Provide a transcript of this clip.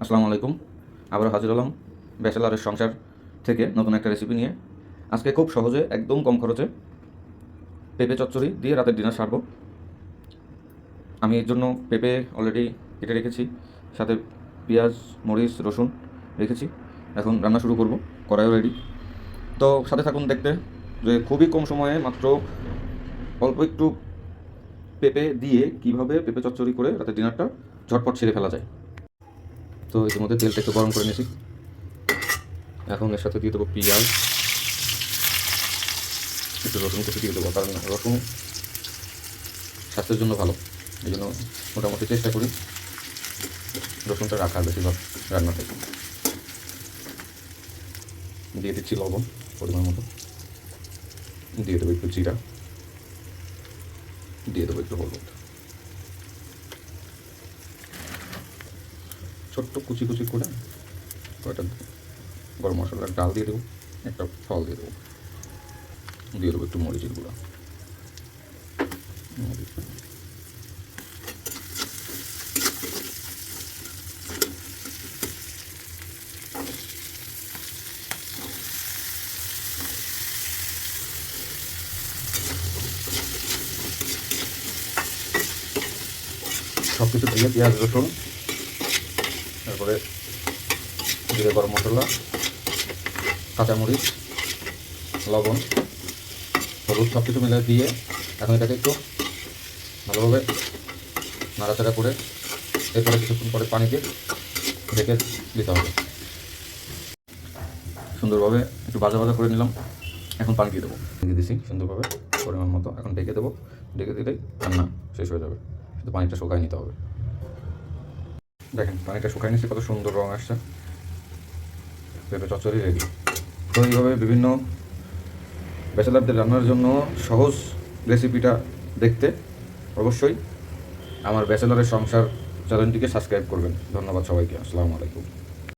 আসসালামু আলাইকুম। আবারও হাজির হলাম ব্যাচেলারের সংসার থেকে নতুন একটা রেসিপি নিয়ে। আজকে খুব সহজে একদম কম খরচে পেঁপে চচ্চড়ি দিয়ে রাতের ডিনার সারবো। আমি এর জন্য পেঁপে অলরেডি কেটে রেখেছি, সাথে পেঁয়াজ, মরিচ, রসুন রেখেছি। এখন রান্না শুরু করব। কড়াইও রেডি। তো সাথে থাকুন দেখতে যে খুবই কম সময়ে মাত্র অল্প একটু পেঁপে দিয়ে কীভাবে পেঁপে চচ্চড়ি করে রাতের ডিনারটা ঝটপট ছেড়ে ফেলা যায়। তো ইতিমধ্যে তেলটা একটু গরম করে নিয়েছি। এখন এর সাথে দিয়ে দেবো পেঁয়াজ, একটু রসুন কুচি দিয়ে দেবো, কারণ রসুন স্বাস্থ্যের জন্য ভালো। এই জন্য মোটামুটি চেষ্টা করি রসুনটা রাখার বেশিরভাগ রান্নাতে। দিয়ে দিচ্ছি লবণ পরিমাণ মতো, দিয়ে দেবো একটু জিরা, দিয়ে দেবো একটু হলুদ, ছোট্ট কুচি কুচি করে কয়টা গরম মশলার ডাল দিয়ে দেবো, একটা ফল দিয়ে দেবো, দিয়ে দেবো একটু মরিচের গুঁড়া। সব কিছু দিয়ে পেঁয়াজ, রসুন, তারপরে জিরে, গরম মশলা, কাঁচামরিচ, লবণ, হলুদ সব কিছু মিলে দিয়ে এখন এটাকে একটু ভালোভাবে নাড়াচাড়া করে এরপরে কিছুক্ষণ পরে পানি দিয়ে ঢেকে দিতে হবে। সুন্দরভাবে একটু ভাজা ভাজা করে নিলাম। এখন পানি দিয়ে দেবো, দিয়ে দিছি সুন্দরভাবে পরিমাণ মতো। এখন ঢেকে দেবো, ঢেকে দিলেই রান্না শেষ হয়ে যাবে। শুধু পানিটা শুকাই নিতে হবে। দেখেন পানিটা শুকাই নিচ্ছে, কত সুন্দর রঙ আসছে। পেঁপে চচ্চড়ি রেডি। তো এইভাবে বিভিন্ন ব্যাচেলারদের রান্নার জন্য সহজ রেসিপিটা দেখতে অবশ্যই আমার ব্যাচেলারের সংসার চ্যানেলটিকে সাবস্ক্রাইব করবেন। ধন্যবাদ সবাইকে। আসসালামু আলাইকুম।